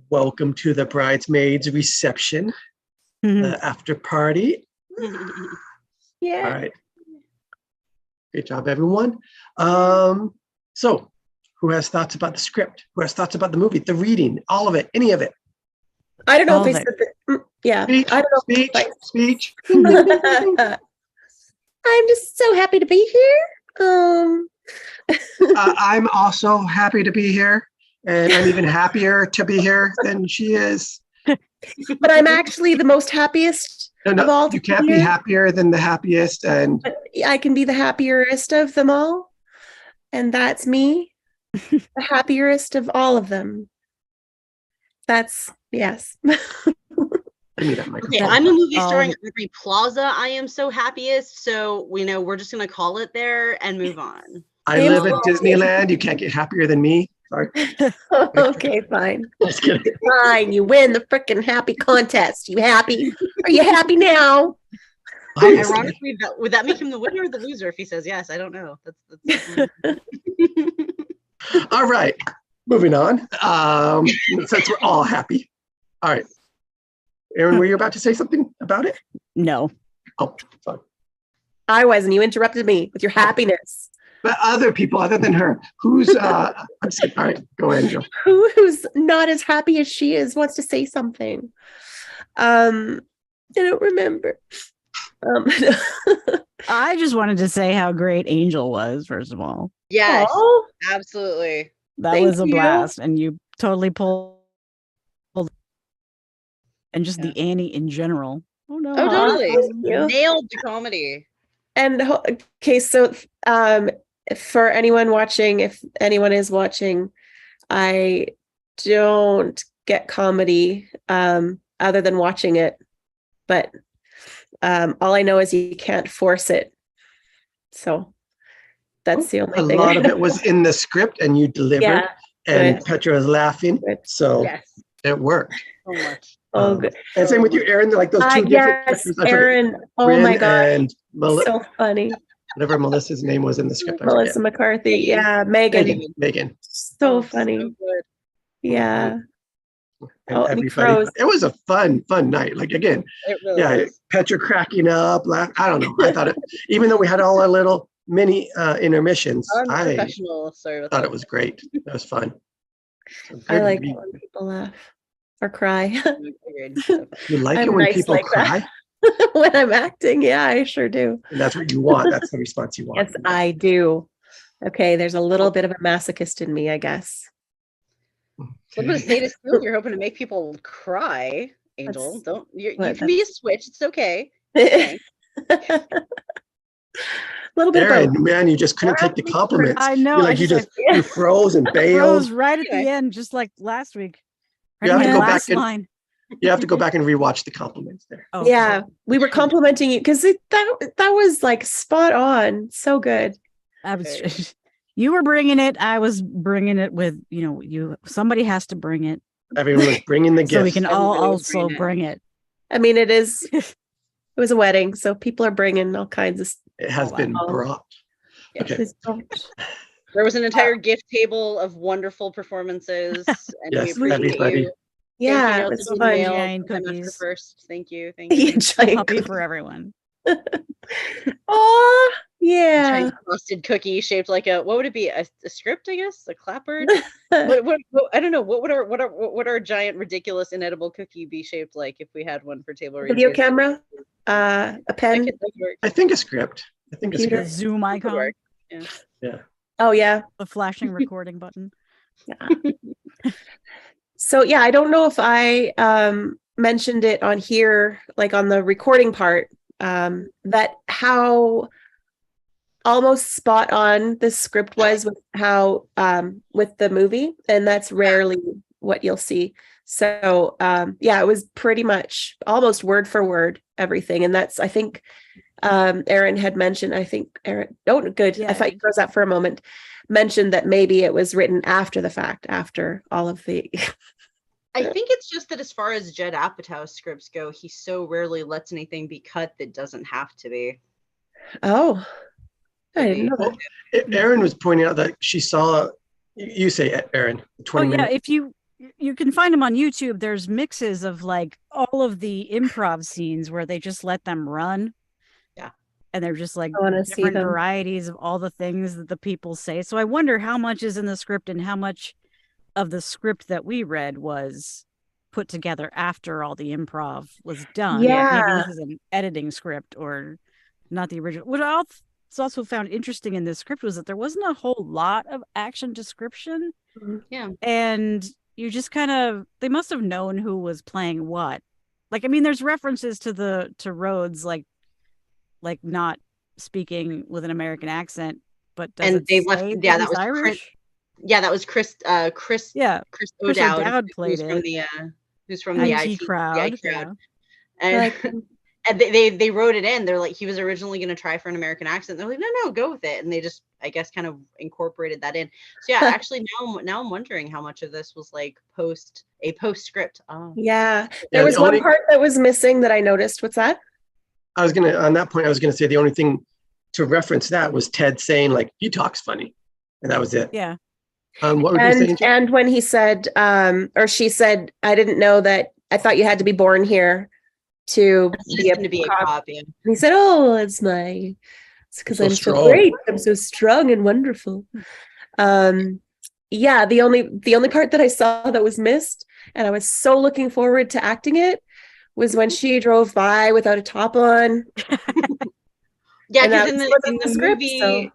Welcome to the bridesmaids reception, the after party. Yeah. All right. Great job, everyone. So who has thoughts about the script? Who has thoughts about the movie, the reading, all of it, any of it? I don't know if I said that. Yeah. Speech, I don't know speech. I'm just so happy to be here. I'm also happy to be here, and I'm even happier to be here than she is. But I'm actually the most happiest of all. You can't be happier than the happiest, and but I can be the happiest of them all, and that's me, the happiest of all of them. That's yes. Okay, I'm a movie starring Aubrey Plaza. I am so happiest, so we're just gonna call it there and move on. I live at Disneyland. You can't get happier than me. Sorry. Okay, fine. Just kidding. Fine, you win the freaking happy contest. You happy? Are you happy now? Ironically, would that make him the winner or the loser if he says yes? I don't know. That's All right, moving on. Since we're all happy. All right. Erin, were you about to say something about it? No. Oh, sorry. I wasn't. You interrupted me with your happiness. But other people, other than her, who's all right, go ahead, Joe. Who's not as happy as she is wants to say something. I don't remember. I just wanted to say how great Angel was, first of all. Yes, absolutely. That was a blast, and you totally pulled, and just the Annie in general. Oh no! Oh, totally nailed the comedy. And okay, so for anyone watching, if anyone is watching, I don't get comedy other than watching it, but all I know is you can't force it. So that's the only thing. A lot of it was in the script, and you delivered, and Petra was laughing, so it worked. So much. Oh, good. And same with you, Erin. Like those two different Erin. Oh my God, and so funny. Whatever Melissa's name was in the script. Melissa McCarthy. Yeah, Megan. So funny. So good. Yeah. And everybody. It was a fun night. Like again, Petra cracking up. I don't know. I thought it, even though we had all our little mini intermissions, I thought it was great. It was fun. I like it when people laugh or cry. You like it when people cry? When I'm acting, yeah, I sure do. And that's what you want. That's the response you want. Yes, I do. Okay, there's a little bit of a masochist in me, I guess. A little bit of sadist too. You're hoping to make people cry, Angel. You can be a switch. It's okay. A little bit of man, you just couldn't take the compliments. I know. You froze and bailed. Froze right at the end, just like last week. You have to go back and you have to go back and rewatch the compliments there. Oh, yeah, we were complimenting you because that was like spot on. So good. You were bringing it. I was bringing it with somebody has to bring it. Everyone was bringing the gift, so we can all also bring it. I mean, it was a wedding, so people are bringing all kinds of. It has been brought. Okay. There was an entire gift table of wonderful performances, and we appreciate everybody. you. Yeah, it was fun. Giant cookies. First, thank you. Giant puppy for everyone. Oh yeah, giant frosted cookie shaped like what would it be? A script, I guess, a clapboard. what I don't know. What would our giant ridiculous inedible cookie be shaped like if we had one for table reading? Video camera, a pen. I think a script. I think a script. Zoom icon. Yeah. Oh yeah, the flashing recording button. Yeah. So yeah, I don't know if I mentioned it on here, like on the recording part, that how almost spot on the script was with how with the movie, and that's rarely what you'll see. So it was pretty much almost word for word everything, and that's I think Erin had mentioned. I think Erin. Oh, good. Yeah. I thought you froze that for a moment. Mentioned that maybe it was written after the fact, after all of the. I think it's just that as far as Judd Apatow's scripts go, he so rarely lets anything be cut that doesn't have to be. Oh, I didn't know that. Erin was pointing out that she saw. You say, Erin, 20 minutes. If you you can find them on YouTube. There's mixes of like all of the improv scenes where they just let them run. Yeah. And they're just like different varieties of all the things that the people say. So I wonder how much is in the script and how much of the script that we read was put together after all the improv was done. Yeah. Maybe this is an editing script or not the original. What I also found interesting in this script was that there wasn't a whole lot of action description. Yeah. And you just kind of, they must have known who was playing what. Like, I mean, there's references to Rhodes, like not speaking with an American accent, but does and they left. Yeah, that was Irish. That was Chris. Chris O'Dowd played who's from the IT crowd. Yeah. And and they wrote it in. They're like, he was originally going to try for an American accent. They're like, no, go with it. And they just, I guess, kind of incorporated that in. So yeah, actually now I'm wondering how much of this was like post script. Oh yeah, there was one part that was missing that I noticed. What's that? On that point, I was gonna say the only thing to reference that was Ted saying like, he talks funny, and that was it. Yeah. What were you saying? And when he said, or she said, I didn't know that. I thought you had to be born here to be a cop. Yeah. And he said, "Oh, it's because I'm so great. I'm so strong and wonderful." Yeah, the only part that I saw that was missed, and I was so looking forward to acting it, was when she drove by without a top on. Yeah, because in the movie, so.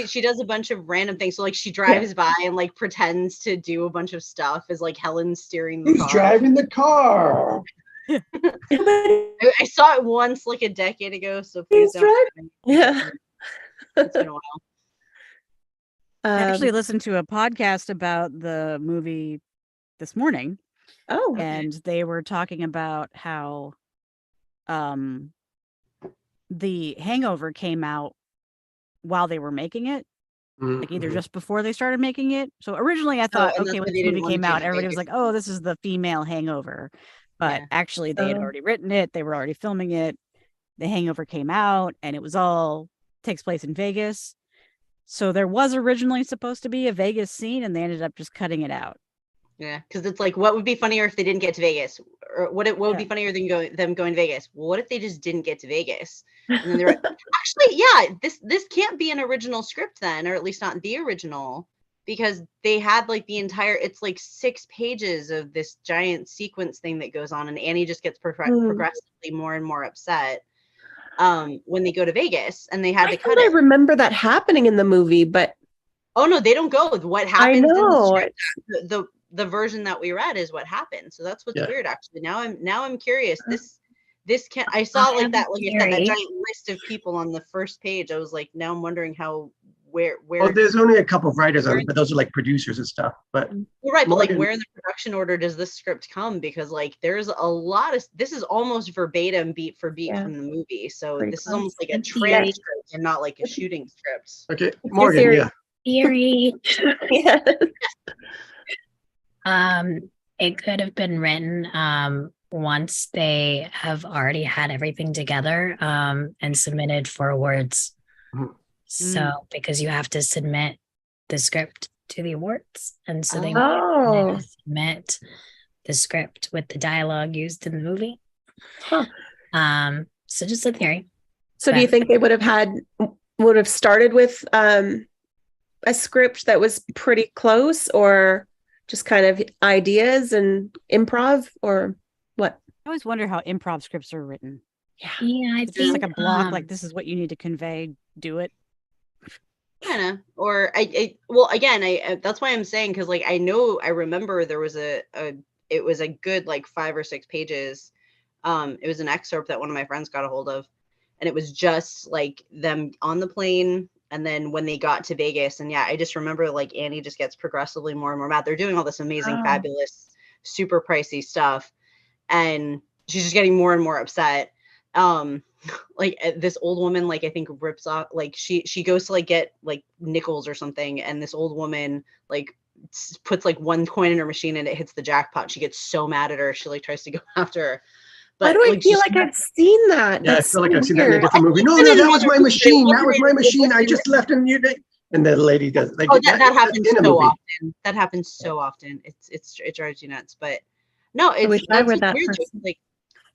She does a bunch of random things. So like she drives by and like pretends to do a bunch of stuff as like Helen's steering the car. Who's driving the car? I saw it once like a decade ago, so please don't. Yeah. It's been a while. I actually listened to a podcast about the movie this morning. Oh. And they were talking about how the Hangover came out while they were making it, like either just before they started making it. So originally I thought, okay, when this movie came out, everybody was like, oh, this is the female Hangover. But actually they had already written it. They were already filming it. The Hangover came out and it was all takes place in Vegas. So there was originally supposed to be a Vegas scene and they ended up just cutting it out. Yeah, because it's like, what would be funnier if they didn't get to Vegas? Or what would be funnier than them going to Vegas? Well, what if they just didn't get to Vegas? And then they're like, actually, yeah, this can't be an original script then, or at least not the original, because they had like the entire, it's like 6 pages of this giant sequence thing that goes on, and Annie just gets progressively more and more upset when they go to Vegas, and they had to cut it. I remember that happening in the movie, but oh no, they don't go. What happens in the script, the version that we read is what happened. So that's what's weird actually. Now I'm curious. This can I saw like that, like I said, that giant list of people on the first page. I was like, now I'm wondering how where well, there's only a couple of writers on it, but those are like producers and stuff. But you're right, but like where in the production order does this script come? Because like there's a lot of, this is almost verbatim beat for beat from the movie. So this is almost like a transcript and not like a shooting script. Okay, Morgan, theory. It could have been written once they have already had everything together and submitted for awards. So because you have to submit the script to the awards, and so they submit the script with the dialogue used in the movie. So just a theory. So do you think they would have started with a script that was pretty close, or just kind of ideas and improv, or what? I always wonder how improv scripts are written. Yeah, I think like a block, like this is what you need to convey, do it. Kind of, or well, again, that's why I'm saying, because like I remember there was it was a good like 5 or 6 pages. It was an excerpt that one of my friends got a hold of, and it was just like them on the plane. And then when they got to Vegas, and I just remember like Annie just gets progressively more and more mad. They're doing all this amazing, fabulous, super pricey stuff, and she's just getting more and more upset. Like this old woman, like I think rips off, like she goes to like get like nickels or something, and this old woman like puts like 1 coin in her machine and it hits the jackpot. She gets so mad at her, she like tries to go after her. But why do I feel like I've seen that? Yeah, I feel like I've seen that in a different movie. No, that was my machine. That was my machine. I just left and And the lady does like that happens so often. That happens so often. It drives you nuts. But no, it's weird. Like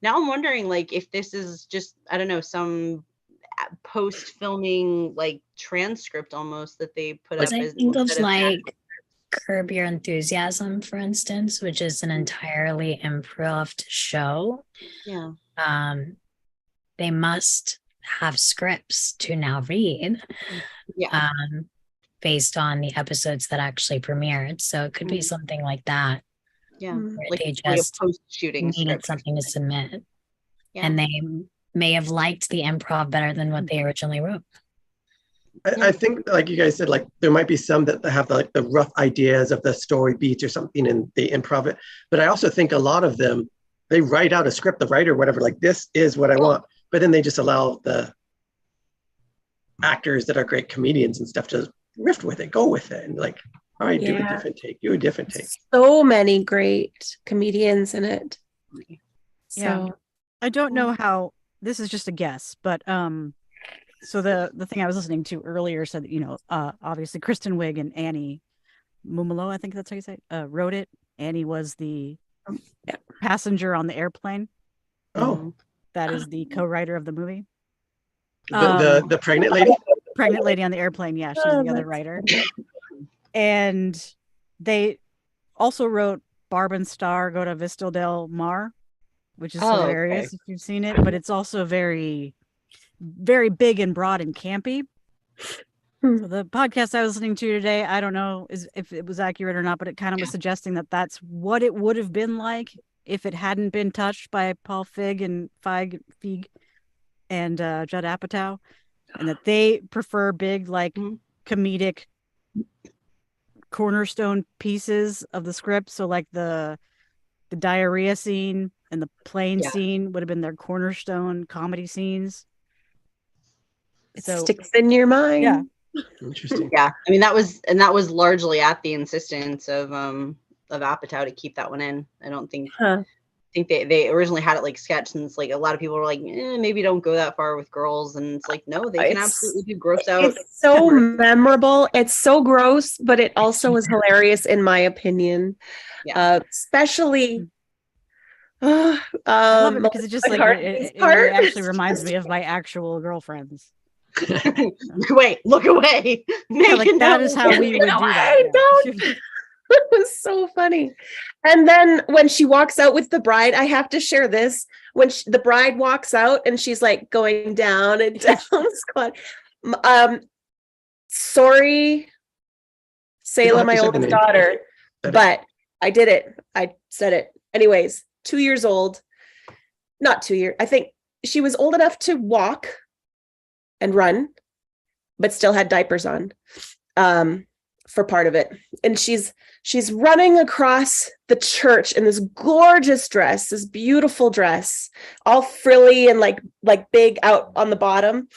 now I'm wondering like if this is just I don't know some post filming like transcript almost that they put up. I think of like Curb Your Enthusiasm, for instance, which is an entirely improved show. Yeah. They must have scripts to now read. Yeah. Based on the episodes that actually premiered. So it could be something like that. Yeah. Like they just post-shooting needed something to submit. Yeah. And they may have liked the improv better than what they originally wrote. I think, like you guys said, like there might be some that have the rough ideas of the story beats or something and they improv it. But I also think a lot of them, they write out a script, the writer, whatever, like this is what I want. But then they just allow the actors that are great comedians and stuff to riff with it, go with it. And like, all right, do a different take. So many great comedians in it. So I don't know how, this is just a guess, but so the thing I was listening to earlier said, obviously Kristen Wiig and Annie Mumolo, I think that's how you say it, wrote it. Annie was the passenger on the airplane. Oh. That is the co-writer of the movie. The pregnant lady? Pregnant lady on the airplane. Yeah, she's the other writer. And they also wrote Barb and Star Go to Vista Del Mar, which is hilarious if you've seen it, but it's also very, very big and broad and campy. So the podcast I was listening to today, I don't know if it was accurate or not, but it kind of was suggesting that that's what it would have been like if it hadn't been touched by Paul Feig and Judd Apatow, and that they prefer big, like comedic cornerstone pieces of the script. So like the diarrhea scene and the plane scene would have been their cornerstone comedy scenes. It sticks in your mind. Yeah. Interesting. Yeah. I mean, that was largely at the insistence of Apatow to keep that one in. I don't think they originally had it like sketched, and it's like a lot of people were like, maybe don't go that far with girls, and it's like, no, they can absolutely do gross out. It's so memorable. It's so gross, but it also is hilarious in my opinion. Yeah. Especially I love it because it just like it actually reminds me of my actual girlfriends. Look away. Like, that is how we would do that. It was so funny. And then when she walks out with the bride, I have to share this. When the bride walks out and she's like going down and down the squad. Sorry, Selah, my oldest daughter, but I did it. I said it. Anyways, 2 years old. Not 2 years. I think she was old enough to walk and run, but still had diapers on. For part of it. And she's running across the church in this gorgeous dress, this beautiful dress, all frilly and like big out on the bottom.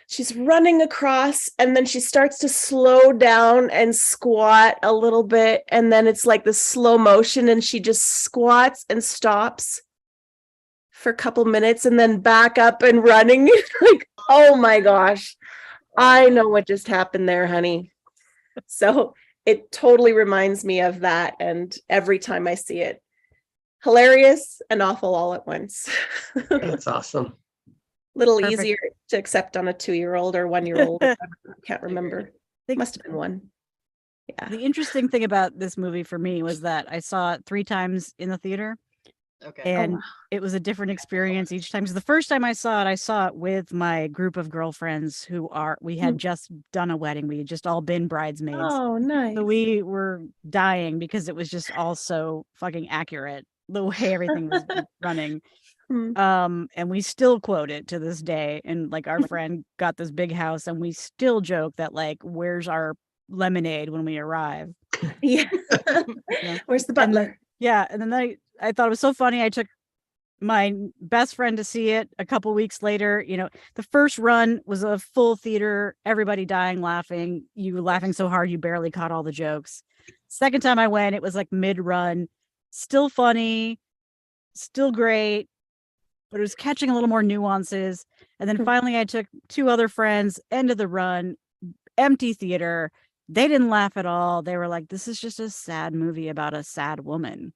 She's running across, and then she starts to slow down and squat a little bit. And then it's like the slow motion, and she just squats and stops for a couple minutes and then back up and running. Like, oh my gosh, I know what just happened there, honey. So it totally reminds me of that. And every time I see it, hilarious and awful all at once. That's awesome. Little Perfect. Easier to accept on a 2-year-old or 1-year-old. I can't remember. It must have been one. Yeah. The interesting thing about this movie for me was that I saw it 3 times in the theater. Okay. And it was a different experience each time. So the first time I saw it with my group of girlfriends we had just done a wedding. We had just all been bridesmaids. Oh, nice. So we were dying because it was just all so fucking accurate, the way everything was running. And we still quote it to this day. And like our friend got this big house, and we still joke that like, where's our lemonade when we arrive? Yeah. Where's the butler? And then I thought it was so funny. I took my best friend to see it a couple weeks later. The first run was a full theater, everybody dying laughing. You were laughing so hard you barely caught all the jokes. Second time I went, it was like mid-run, still funny, still great, but it was catching a little more nuances. And then finally I took 2 other friends, end of the run, empty theater. They didn't laugh at all. They were like, this is just a sad movie about a sad woman.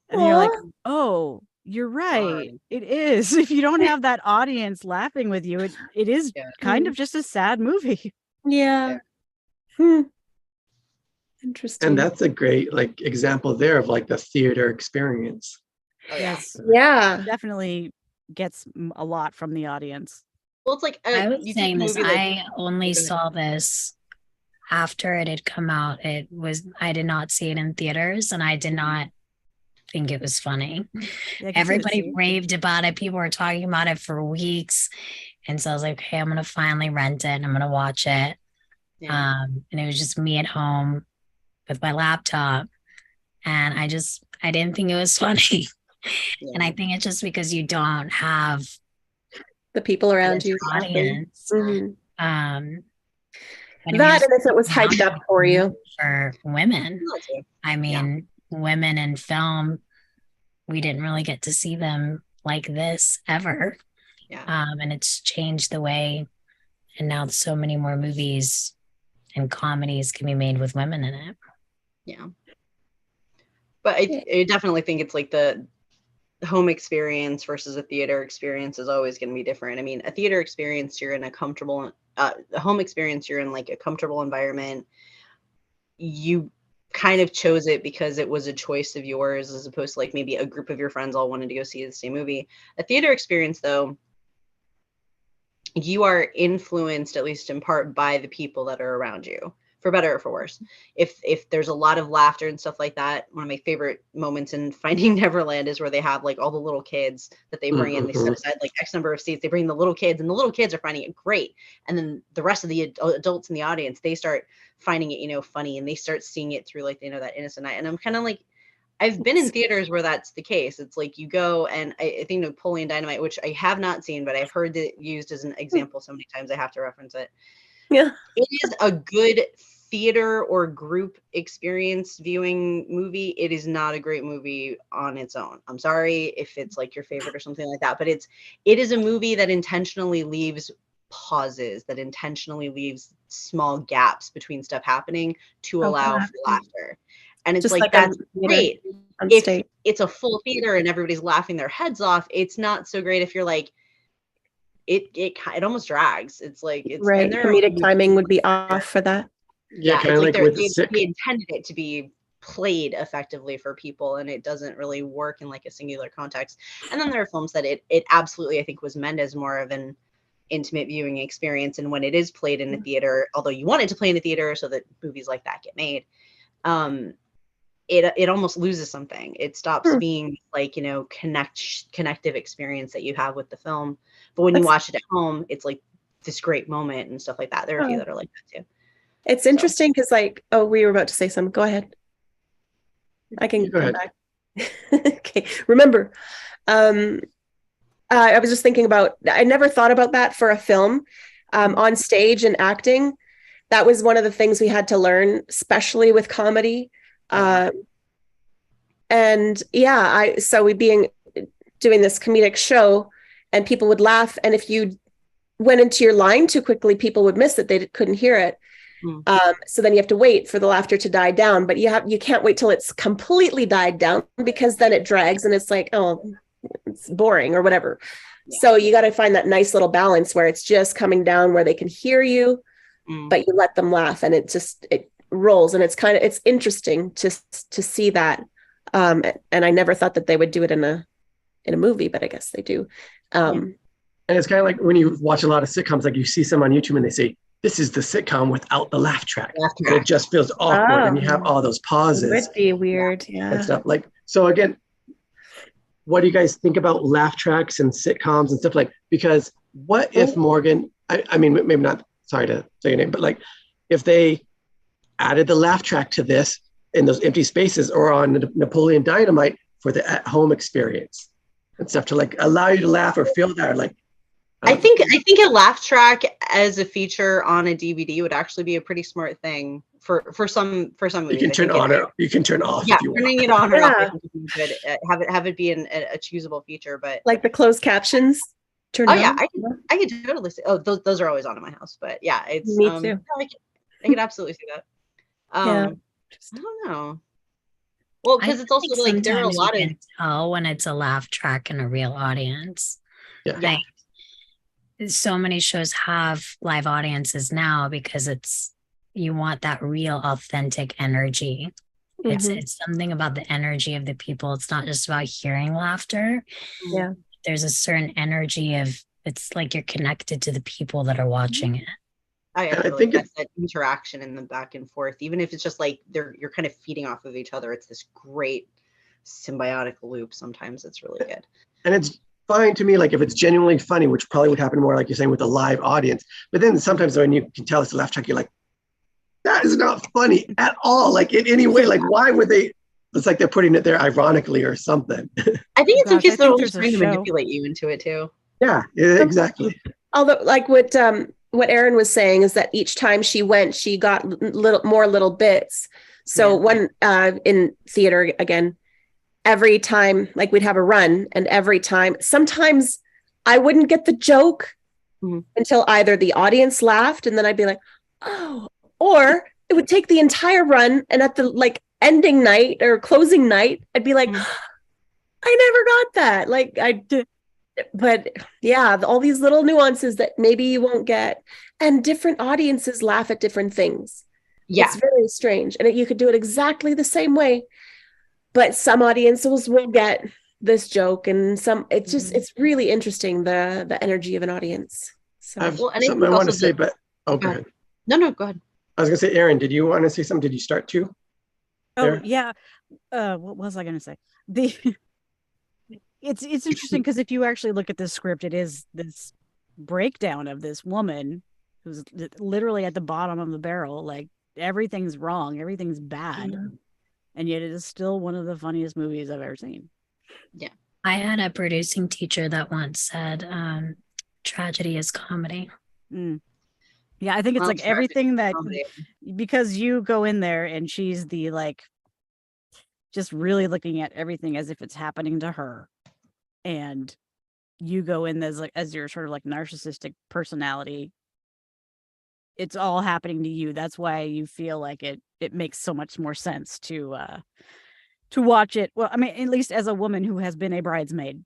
And you're like, oh, you're right. It is. If you don't have that audience laughing with you, it is kind of just a sad movie. Yeah. Interesting. And that's a great like example there of like the theater experience. Yes. Yeah. Definitely gets a lot from the audience. Well, it's like I was saying this. I only saw this after it had come out. I did not see it in theaters, and I did not think it was funny. Everybody raved about it. People were talking about it for weeks, and so I was like, "Okay, I'm gonna finally rent it. And I'm gonna watch it." Yeah. And it was just me at home with my laptop, and I didn't think it was funny. And I think it's just because you don't have the people around you. Audience. Mm-hmm. And if it was hyped up for you. For women. I mean, women in film, we didn't really get to see them like this ever. Yeah. And it's changed the way, and now so many more movies and comedies can be made with women in it. Yeah. But I definitely think it's like the home experience versus a theater experience is always going to be different. I mean, a theater experience, you're in a comfortable, a home experience, you're in like a comfortable environment. You kind of chose it because it was a choice of yours, as opposed to like maybe a group of your friends all wanted to go see the same movie. A theater experience, though, you are influenced, at least in part, by the people that are around you, for better or for worse. If there's a lot of laughter and stuff like that, one of my favorite moments in Finding Neverland is where they have like all the little kids that they bring in. They set aside like X number of seats. They bring the little kids, and the little kids are finding it great. And then the rest of the adults in the audience, they start finding it, funny, and they start seeing it through like, that innocent eye. And I'm kind of like, I've been in theaters where that's the case. It's like you go, and I think Napoleon Dynamite, which I have not seen, but I've heard it used as an example so many times I have to reference it. Yeah. It is a good theater or group experience viewing movie. It is not a great movie on its own. I'm sorry if it's like your favorite or something like that, but it is a movie that intentionally leaves pauses, that intentionally leaves small gaps between stuff happening to allow for laughter. And it's like that's great if it's a full theater and everybody's laughing their heads off. It's not so great if you're like, it almost drags. It's like it's right. Comedic timing would be off for that. Yeah, it's like they intended it to be played effectively for people, and it doesn't really work in like a singular context. And then there are films that it absolutely, I think, was meant as more of an intimate viewing experience. And when it is played in a theater, although you want it to play in a theater so that movies like that get made, it almost loses something. It stops being like, connective experience that you have with the film. But when you watch it at home, it's like this great moment and stuff like that. There are a few that are like that too. It's interesting because we were about to say something. Go ahead. I can come back. Okay. Remember, I was just thinking about, I never thought about that for a film on stage and acting. That was one of the things we had to learn, especially with comedy. So we'd be doing this comedic show and people would laugh. And if you went into your line too quickly, people would miss it. They couldn't hear it. So then you have to wait for the laughter to die down, but you can't wait till it's completely died down, because then it drags and it's like, oh, it's boring or whatever. Yeah. So you got to find that nice little balance where it's just coming down where they can hear you, but you let them laugh, and it rolls. And it's interesting to see that. And I never thought that they would do it in a movie, but I guess they do. And it's kind of like when you watch a lot of sitcoms, like you see some on YouTube and they say, this is the sitcom without the laugh track. And it just feels awkward, and you have all those pauses. It would be weird, yeah. And stuff like, so again, what do you guys think about laugh tracks and sitcoms and stuff because what if Morgan, I mean, maybe not, sorry to say your name, but like if they added the laugh track to this in those empty spaces or on Napoleon Dynamite for the at-home experience and stuff to like allow you to laugh or feel that, or like, I think a laugh track as a feature on a DVD would actually be a pretty smart thing for some movies. You can turn on or you can turn off. Yeah, if you turning want. It on or off. Good. Have it be a choosable feature, but like the closed captions. turn it on? I can totally see. Oh, those are always on in my house, but yeah, it's me too. I can absolutely see that. Yeah. I don't know. Well, because it's also like there are a lot of tell when it's a laugh track and a real audience. Yeah. Like so many shows have live audiences now because you want that real authentic energy. Mm-hmm. It's something about the energy of the people. It's not just about hearing laughter. Yeah. There's a certain energy of it's like you're connected to the people that are watching it. I think it's that interaction in the back and forth, even if it's just like you're kind of feeding off of each other. It's this great symbiotic loop. Sometimes it's really good. And it's fine to me, like if it's genuinely funny, which probably would happen more, like you're saying, with a live audience. But then sometimes when you can tell it's a laugh track, you're like, that is not funny at all. Like in any way, like why would they? It's like they're putting it there ironically or something. I think it's in case they're always trying to manipulate you into it too. Yeah, exactly. Although, like what Erin was saying is that each time she went, she got little bits. So when in theater again, every time like we'd have a run, and every time, sometimes I wouldn't get the joke until either the audience laughed, and then I'd be like, oh, or it would take the entire run, and at the like ending night or closing night, I'd be like, I never got that. Like I did. But yeah, all these little nuances that maybe you won't get, and different audiences laugh at different things. Yeah, it's very strange, and you could do it exactly the same way, but some audiences will get this joke, and some it's really interesting the energy of an audience. So something I want to say, but go ahead. No, go ahead. I was gonna say, Erin, did you want to say something? Did you start too? Oh yeah. What was I gonna say? It's interesting because if you actually look at this script, it is this breakdown of this woman who's literally at the bottom of the barrel. Like everything's wrong, everything's bad, and yet it is still one of the funniest movies I've ever seen. Yeah, I had a producing teacher that once said, "Tragedy is comedy." Yeah, I think it's like everything that because you go in there and she's the like just really looking at everything as if it's happening to her. And you go in as your sort of like narcissistic personality. It's all happening to you. That's why you feel like it makes so much more sense to watch it. Well, I mean, at least as a woman who has been a bridesmaid.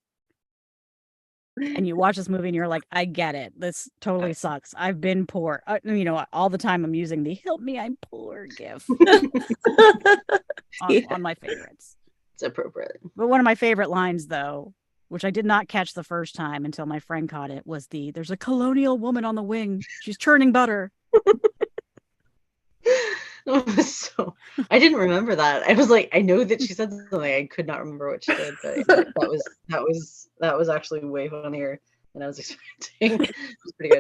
And you watch this movie and you're like, I get it. This totally sucks. I've been poor. All the time I'm using the "help me, I'm poor" gif on my favorites. It's appropriate. But one of my favorite lines, though, which I did not catch the first time until my friend caught it, was there's a colonial woman on the wing. She's churning butter. So I didn't remember that. I was like, I know that she said something. I could not remember what she did, but that was actually way funnier than I was expecting. It was pretty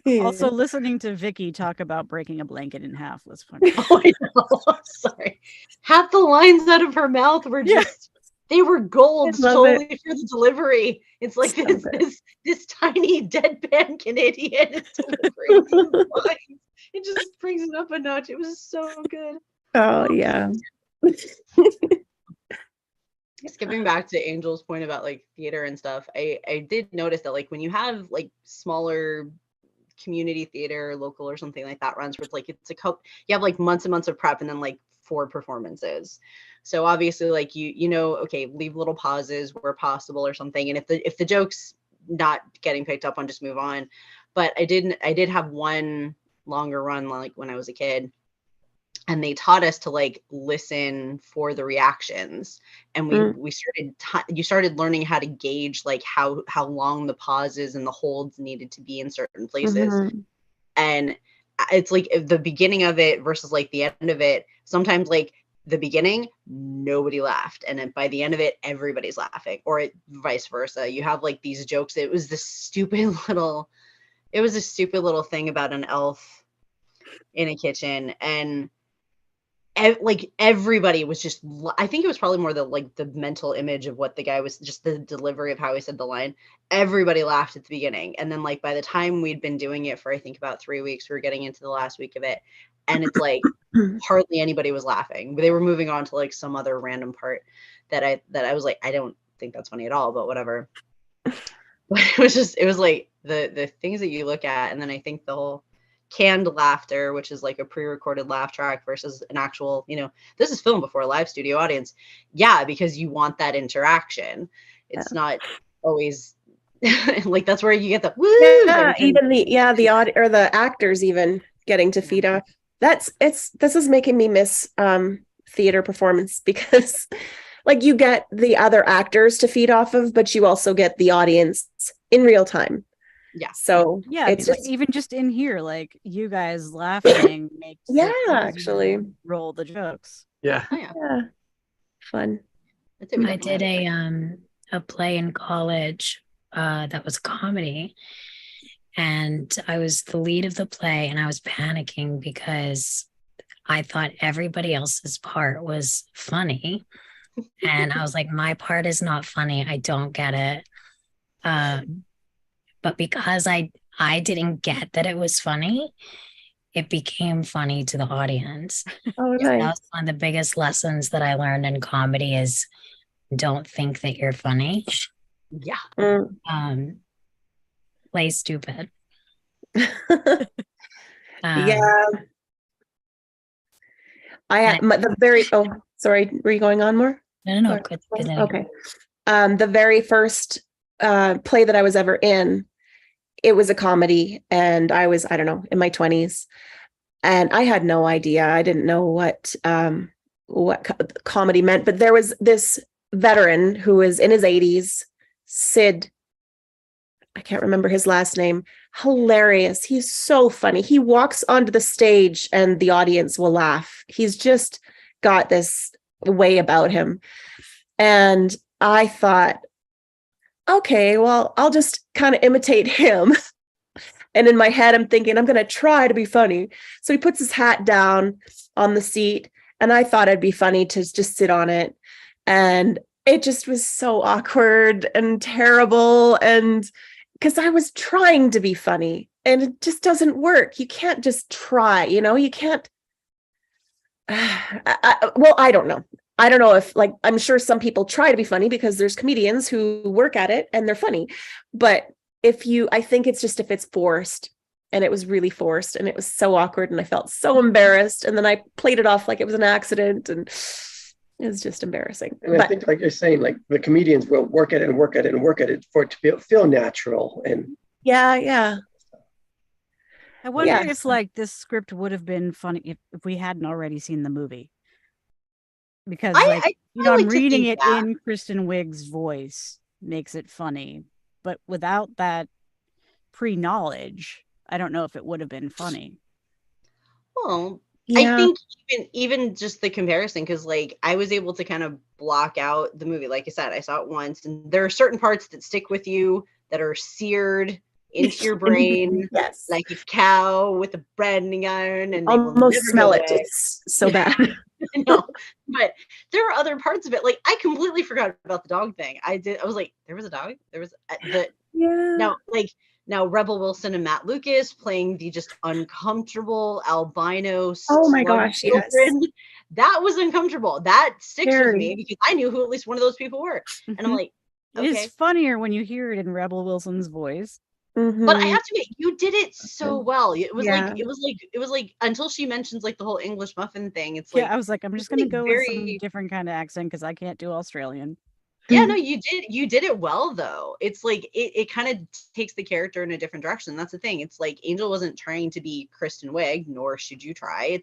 good. Also, listening to Vicky talk about breaking a blanket in half was funny. Oh, I know. Sorry. Half the lines out of her mouth were just they were gold solely for the delivery. It's like this tiny deadpan Canadian is delivering these lines. It just brings it up a notch. It was so good. Oh yeah. Skipping back to Angel's point about like theater and stuff, I did notice that like when you have like smaller community theater, local or something like that runs where it's a couple, you have like months and months of prep and then like 4 performances. So obviously like okay, leave little pauses where possible or something, and if the joke's not getting picked up on, just move on. But I did have one longer run like when I was a kid, and they taught us to like listen for the reactions, and you started learning how to gauge like how long the pauses and the holds needed to be in certain places. And it's like the beginning of it versus like the end of it. Sometimes like the beginning, nobody laughed, and then by the end of it, everybody's laughing, or vice versa. You have like these jokes. It was a stupid little thing about an elf in a kitchen, and like everybody was just, I think it was probably more the mental image of what the guy was, just the delivery of how he said the line. Everybody laughed at the beginning, and then like by the time we'd been doing it for I think about 3 weeks, we were getting into the last week of it, and it's like hardly anybody was laughing. They were moving on to like some other random part that I was like, I don't think that's funny at all, but whatever. But it was like the things that you look at, and then I think the whole canned laughter, which is like a pre-recorded laugh track versus an actual, this is filmed before a live studio audience. Yeah, because you want that interaction. It's not always like that's where you get the woo. Yeah, even the audio or the actors even getting to feed off. This is making me miss theater performance, because like you get the other actors to feed off of, but you also get the audience in real time. Yeah. So yeah, it's just even just in here, like you guys laughing makes actually roll the jokes. Yeah. Oh, yeah. Yeah. Fun. I did a play in college that was a comedy, and I was the lead of the play, and I was panicking because I thought everybody else's part was funny. And I was like, my part is not funny. I don't get it. But because I didn't get that it was funny, it became funny to the audience. Oh, nice. That was one of the biggest lessons that I learned in comedy is don't think that you're funny. Yeah. Play stupid. Yeah. Sorry, were you going on more? No. Okay. The very first play that I was ever in, it was a comedy, and I was, I don't know, in my 20s, and I had no idea. I didn't know what comedy meant, but there was this veteran who was in his 80s, Sid. I can't remember his last name. Hilarious. He's so funny. He walks onto the stage and the audience will laugh. He's just got this way about him. And I thought, okay, well, I'll just kind of imitate him. And in my head, I'm thinking, I'm going to try to be funny. So he puts his hat down on the seat, and I thought it'd be funny to just sit on it. And it just was so awkward and terrible. And because I was trying to be funny, and it just doesn't work. You can't just try, you can't. I don't know. I don't know if, like, I'm sure some people try to be funny because there's comedians who work at it and they're funny. But I think it's just if it's forced, and it was really forced, and it was so awkward, and I felt so embarrassed. And then I played it off like it was an accident, and it was just embarrassing. And I think, like you're saying, like the comedians will work at it and work at it and work at it for it to feel natural. And yeah. I wonder if like this script would have been funny if we hadn't already seen the movie. Because I'm reading it in Kristen Wiig's voice makes it funny. But without that pre-knowledge, I don't know if it would have been funny. Well, yeah. I think even just the comparison, because like I was able to kind of block out the movie. Like I said, I saw it once, and there are certain parts that stick with you that are seared into your brain. Yes. Like a cow with a branding iron, and almost smell it. It's so bad. No, but there are other parts of it. Like I completely forgot about the dog thing. I was like, there was a dog. There was Now Rebel Wilson and Matt Lucas playing the just uncomfortable albino. Oh my gosh, yes. That was uncomfortable. That sticks with me because I knew who at least one of those people were. And I'm like, okay. It is funnier when you hear it in Rebel Wilson's voice. Mm-hmm. But I have to admit, you did it so well. It was like until she mentions like the whole English muffin thing. It's like, I was like, I'm just gonna go with some different kind of accent because I can't do Australian. Yeah, no, you did it well though. It's like it kind of takes the character in a different direction. That's the thing. It's like Angel wasn't trying to be Kristen Wiig, nor should you try.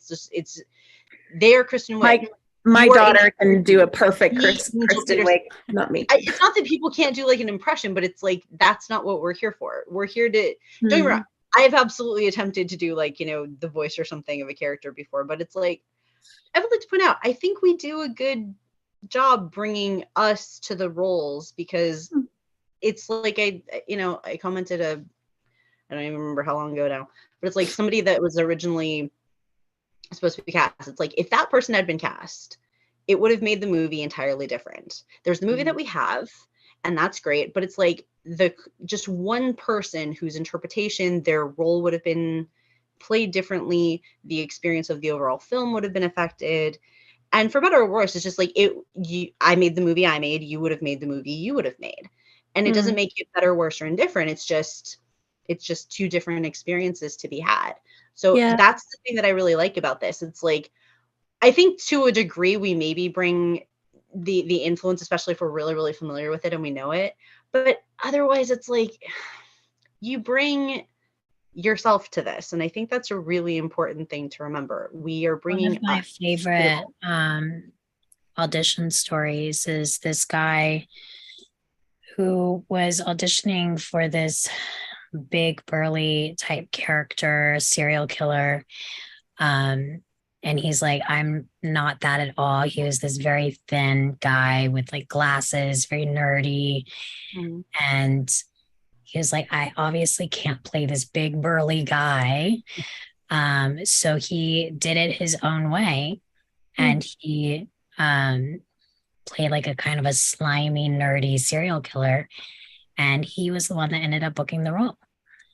They are Kristen Wiig. My daughter can do a perfect Kristen Wiig, not me. It's not that people can't do like an impression, but it's like that's not what we're here for. We're here to don't get me wrong. I have absolutely attempted to do like, the voice or something of a character before, but it's like I would like to point out, I think we do a good job bringing us to the roles because it's like I commented I don't even remember how long ago now, but it's like somebody that was originally supposed to be cast. It's like if that person had been cast, it would have made the movie entirely different. There's the movie that we have, and that's great, but it's like just one person whose interpretation, their role would have been played differently, the experience of the overall film would have been affected. And for better or worse, it's just like I made the movie I made, you would have made the movie you would have made. And it doesn't make it better, worse, or indifferent. It's just two different experiences to be had. So that's the thing that I really like about this. It's like, I think to a degree we maybe bring the influence, especially if we're really, really familiar with it and we know it. But otherwise it's like you bring yourself to this. And I think that's a really important thing to remember. We are bringing one of my favorite audition stories is this guy who was auditioning for this big burly type character, serial killer. And he's like, I'm not that at all. He was this very thin guy with like glasses, very nerdy. And he was like, I obviously can't play this big burly guy. So he did it his own way. And he played like a kind of a slimy, nerdy serial killer. And he was the one that ended up booking the role.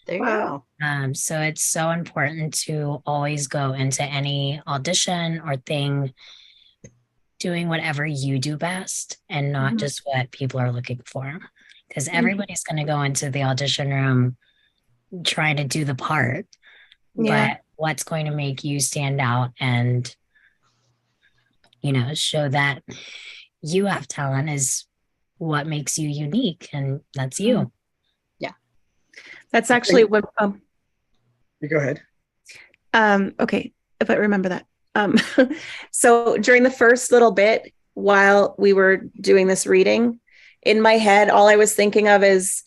There you go. So it's so important to always go into any audition or thing doing whatever you do best and not just what people are looking for. Because everybody's going to go into the audition room trying to do the part. But what's going to make you stand out and, you know, show that you have talent is what makes you unique. And that's you. That's actually what you go ahead. Okay, if I remember that. So during the first little bit while we were doing this reading, in my head, all I was thinking of is,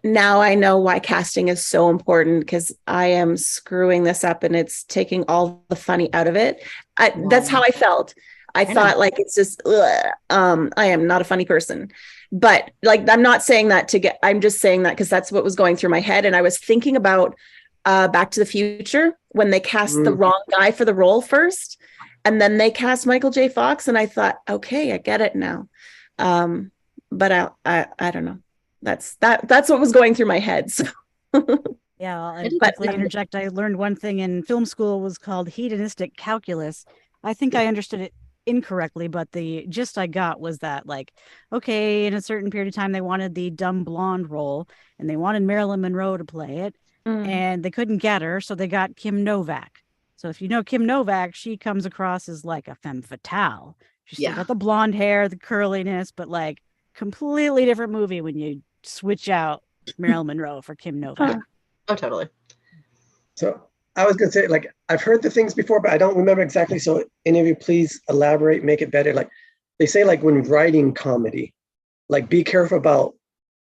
now I know why casting is so important, because I am screwing this up and it's taking all the funny out of it. That's how I felt. I thought like, it's just, I am not a funny person. But like, I'm not saying that I'm just saying that because that's what was going through my head. And I was thinking about Back to the Future when they cast the wrong guy for the role first, and then they cast Michael J. Fox. And I thought, okay, I get it now. But I don't know. That's what was going through my head. So. Yeah, I'll quickly interject. I learned one thing in film school was called hedonistic calculus. I think I understood it incorrectly, but the gist I got was that, like, okay, in a certain period of time they wanted the dumb blonde role and they wanted Marilyn Monroe to play it, and they couldn't get her, so they got Kim Novak. So if you know Kim Novak, she comes across as like a femme fatale. She's still got the blonde hair, the curliness, but like completely different movie when you switch out Marilyn Monroe for Kim Novak. Oh, totally. So I was going to say, like, I've heard the things before, but I don't remember exactly. So any of you, please elaborate, make it better. Like they say, like when writing comedy, like be careful about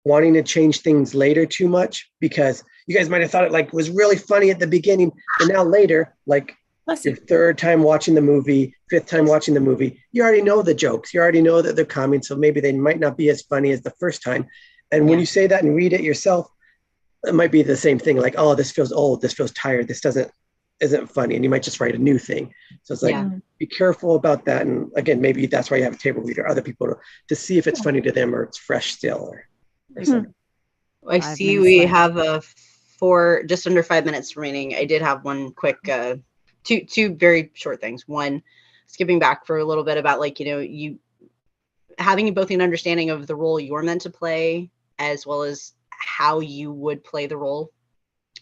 wanting to change things later too much, because you guys might have thought it like was really funny at the beginning, and now later, like your third time watching the movie, fifth time watching the movie, you already know the jokes. You already know that they're coming. So maybe they might not be as funny as the first time. And when you say that and read it yourself, it might be the same thing. Like, oh, this feels old. This feels tired. This isn't funny. And you might just write a new thing. So it's like, be careful about that. And again, maybe that's why you have a table reader, other people to see if it's funny to them or it's fresh still or something. I see we have just under 5 minutes remaining. I did have one quick, two very short things. One, skipping back for a little bit about, like, you know, you having both an understanding of the role you're meant to play as well as how you would play the role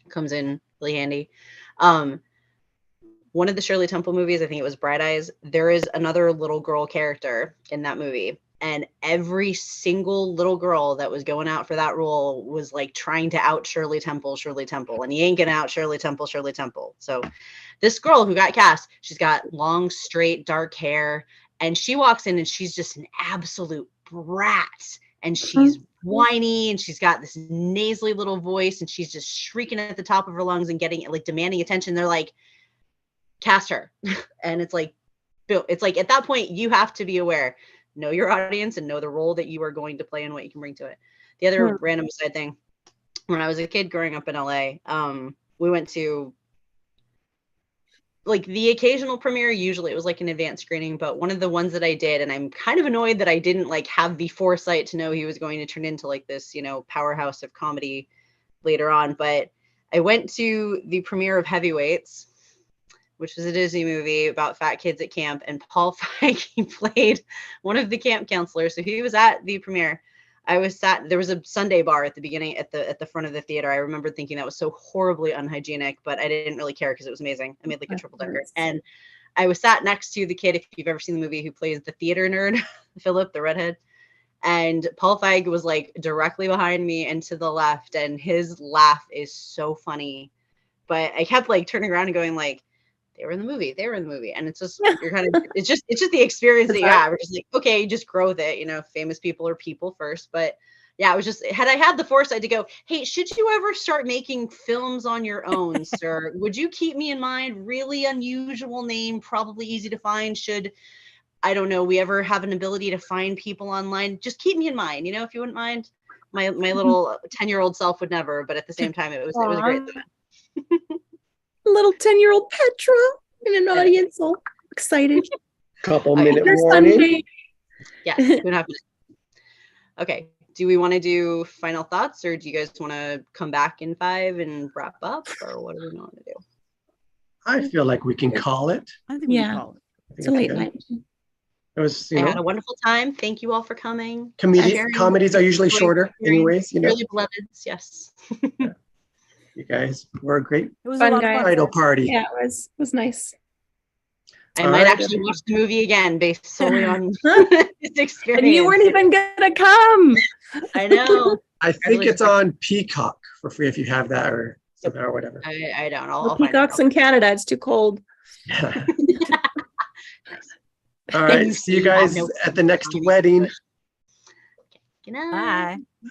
comes in really handy. One of the Shirley Temple movies, I think it was Bright Eyes, there is another little girl character in that movie. And every single little girl that was going out for that role was like trying to out Shirley Temple. And he ain't gonna out Shirley Temple. So this girl who got cast, she's got long, straight, dark hair. And she walks in and she's just an absolute brat. And she's whiny and she's got this nasally little voice and she's just shrieking at the top of her lungs and getting, like, demanding attention. They're like, cast her. And it's like at that point you have to be aware, know your audience and know the role that you are going to play and what you can bring to it. The other random side thing, when I was a kid growing up in LA, we went to like the occasional premiere. Usually it was like an advanced screening, but one of the ones that I did, and I'm kind of annoyed that I didn't like have the foresight to know he was going to turn into like this, you know, powerhouse of comedy later on. But I went to the premiere of Heavyweights, which was a Disney movie about fat kids at camp, and Paul Feig played one of the camp counselors. So he was at the premiere. there was a Sunday bar at the beginning at the front of the theater. I remember thinking that was so horribly unhygienic, but I didn't really care because it was amazing. I made like a triple decker, and I was sat next to the kid, if you've ever seen the movie, who plays the theater nerd, Philip, the redhead. And Paul Feig was like directly behind me and to the left, and his laugh is so funny. But I kept like turning around and going like, they were in the movie. And it's just, you're kind of, it's just the experience that you have. We're just like, okay, just grow with it. You know, famous people are people first. But yeah, it was just, had I had the foresight to go, hey, should you ever start making films on your own, sir? Would you keep me in mind? Really unusual name, probably easy to find. Should, I don't know, we ever have an ability to find people online? Just keep me in mind, you know, if you wouldn't mind. My little 10-year-old self would never, but at the same time, it was a great event. Little 10-year-old Petra in an audience, all excited. Couple minute warning. Yes, 2.5 minutes. Okay. Do we want to do final thoughts, or do you guys want to come back in 5 and wrap up, or what do we want to do? I feel like we can call it. I think we can call it. It's a late night. It was, I had a wonderful time. Thank you all for coming. Comedies are usually shorter anyways, you know. Really beloveds, yes. Yeah. You guys were a great It was a lot of fun. bridal party. Yeah, it was nice. I might actually watch the movie again based solely on this experience. And you weren't even gonna come. I know. I think it's on Peacock for free if you have that or something or whatever. I don't. I'll Peacock's in Canada. It's too cold. Yeah. All right. See you guys at the next wedding. Good night. Bye.